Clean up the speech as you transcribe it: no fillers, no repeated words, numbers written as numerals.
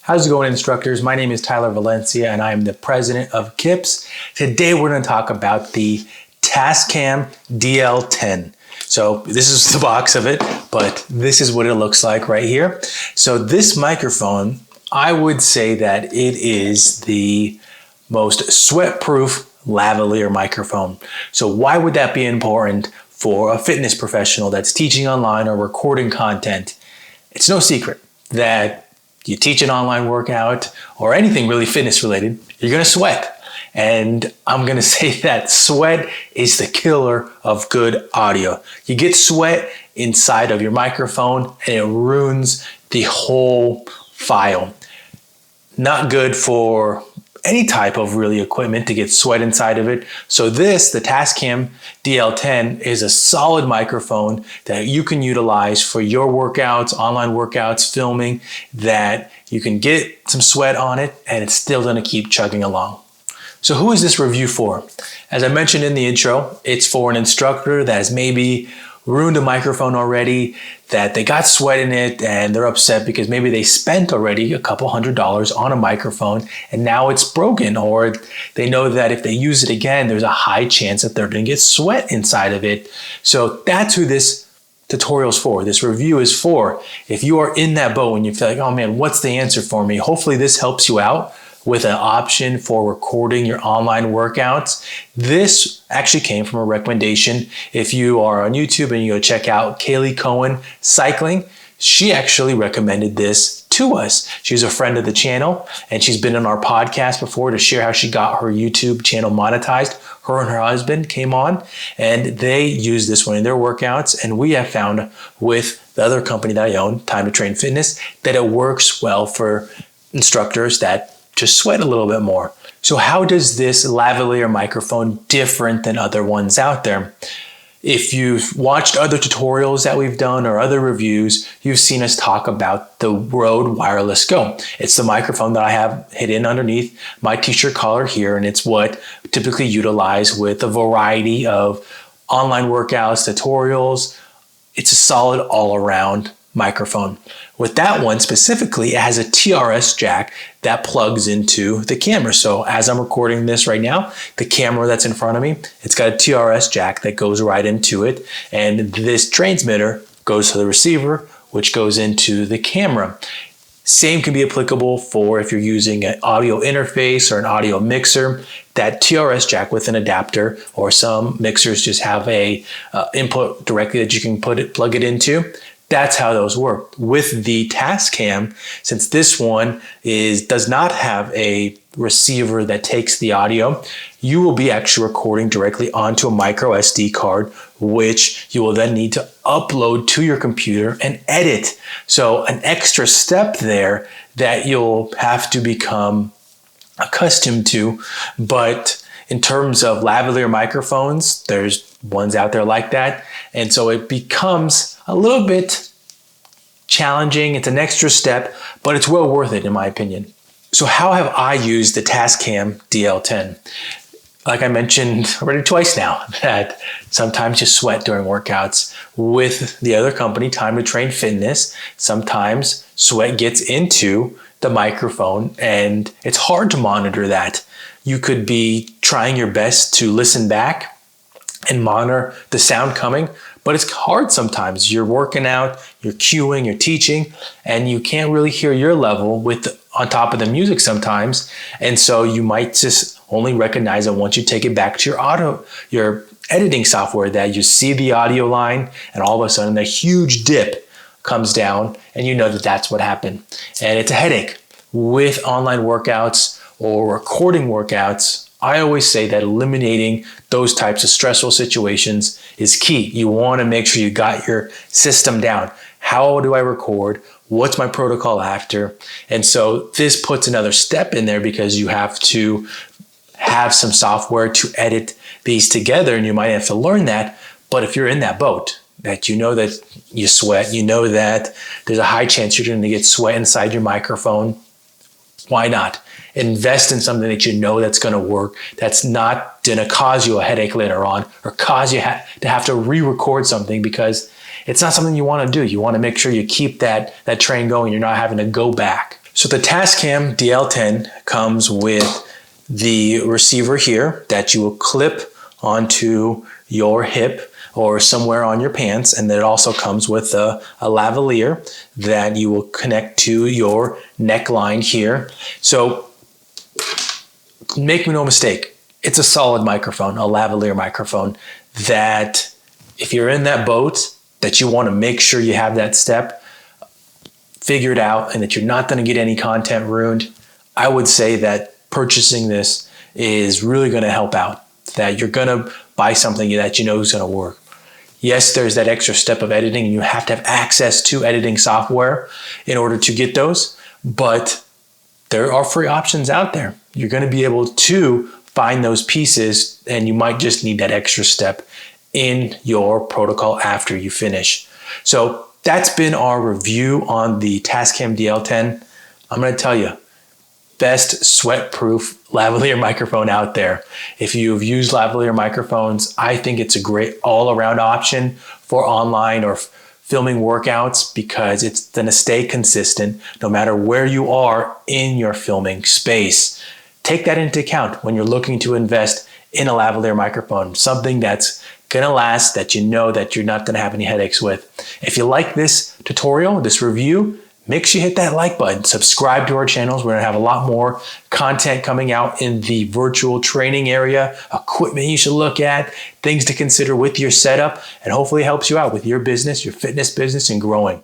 How's it going, instructors? My name is Tyler Valencia and I am the president of KIPS. Today we're going to talk about the Tascam DR-10. So this is the box of it, but this is what it looks like right here. So this microphone, I would say that it is the most sweat-proof lavalier microphone. So why would that be important for a fitness professional that's teaching online or recording content? It's no secret that you teach an online workout or anything really fitness related, you're going to sweat. And I'm going to say that sweat is the killer of good audio. You get sweat inside of your microphone and it ruins the whole file. Not good for any type of really equipment to get sweat inside of it. So this, the Tascam DR-10, is a solid microphone that you can utilize for your workouts, online workouts, filming, that you can get some sweat on it and it's still gonna keep chugging along. So who is this review for? As I mentioned in the intro, it's for an instructor that has maybe ruined a microphone already, that they got sweat in it and they're upset because maybe they spent already a couple $100s on a microphone and now it's broken, or they know that if they use it again, there's a high chance that they're gonna get sweat inside of it. So that's who this tutorial is for, this review is for. If you are in that boat and you feel like, oh man, what's the answer for me? Hopefully this helps you out with an option for recording your online workouts. This actually came from a recommendation. If you are on YouTube and you go check out Kaylee Cohen Cycling, she actually recommended this to us. She's a friend of the channel and she's been on our podcast before to share how she got her YouTube channel monetized. Her and her husband came on and they use this one in their workouts, and we have found with the other company that I own, Time to Train Fitness, that it works well for instructors that just sweat a little bit more. So how does this lavalier microphone different than other ones out there? If you've watched other tutorials that we've done or other reviews, you've seen us talk about the Rode Wireless Go. It's the microphone that I have hidden underneath my t-shirt collar here, and it's what we typically utilize with a variety of online workouts, tutorials. It's a solid all-around microphone. With that one specifically, it has a TRS jack that plugs into the camera. So as I'm recording this right now, the camera that's in front of me, it's got a TRS jack that goes right into it. And this transmitter goes to the receiver, which goes into the camera. Same can be applicable for if you're using an audio interface or an audio mixer. That TRS jack with an adapter, or some mixers just have a input directly that you can plug it into. That's how those work. With the Tascam, since this one does not have a receiver that takes the audio, you will be actually recording directly onto a micro SD card, which you will then need to upload to your computer and edit. So an extra step there that you'll have to become accustomed to. But in terms of lavalier microphones, there's ones out there like that. And so it becomes a little bit challenging. It's an extra step, but it's well worth it in my opinion. So how have I used the Tascam DR-10? Like I mentioned already twice now, that sometimes you sweat during workouts. With the other company, Time to Train Fitness, sometimes sweat gets into the microphone and it's hard to monitor that. You could be trying your best to listen back and monitor the sound coming, but it's hard sometimes. You're working out, you're cueing, you're teaching, and you can't really hear your level on top of the music sometimes. And so you might just only recognize it once you take it back to your editing software, that you see the audio line and all of a sudden a huge dip comes down and you know that that's what happened. And it's a headache. With online workouts or recording workouts, I always say that eliminating those types of stressful situations is key. You want to make sure you got your system down. How do I record? What's my protocol after? And so this puts another step in there because you have to have some software to edit these together, and you might have to learn that. But if you're in that boat, that you know that you sweat, you know that there's a high chance you're going to get sweat inside your microphone, why not? Invest in something that you know that's going to work, that's not going to cause you a headache later on or cause you to have to re-record something, because it's not something you want to do. You want to make sure you keep that train going. You're not having to go back. So the Tascam DL10 comes with the receiver here that you will clip onto your hip or somewhere on your pants, and then it also comes with a lavalier that you will connect to your neckline here. So make no mistake, it's a solid microphone, a lavalier microphone, that if you're in that boat that you want to make sure you have that step figured out and that you're not going to get any content ruined, I would say that purchasing this is really going to help out, that you're going to buy something that you know is going to work. Yes, there's that extra step of editing, and you have to have access to editing software in order to get those, but there are free options out there. You're going to be able to find those pieces, and you might just need that extra step in your protocol after you finish. So that's been our review on the Tascam DL10. I'm going to tell you, best sweat-proof lavalier microphone out there. If you've used lavalier microphones, I think it's a great all-around option for online or filming workouts, because it's going to stay consistent no matter where you are in your filming space. Take that into account when you're looking to invest in a lavalier microphone, something that's going to last, that you know that you're not going to have any headaches with. If you like this tutorial, this review, make sure you hit that like button, subscribe to our channels. We're going to have a lot more content coming out in the virtual training area, equipment you should look at, things to consider with your setup, and hopefully helps you out with your business, your fitness business, and growing.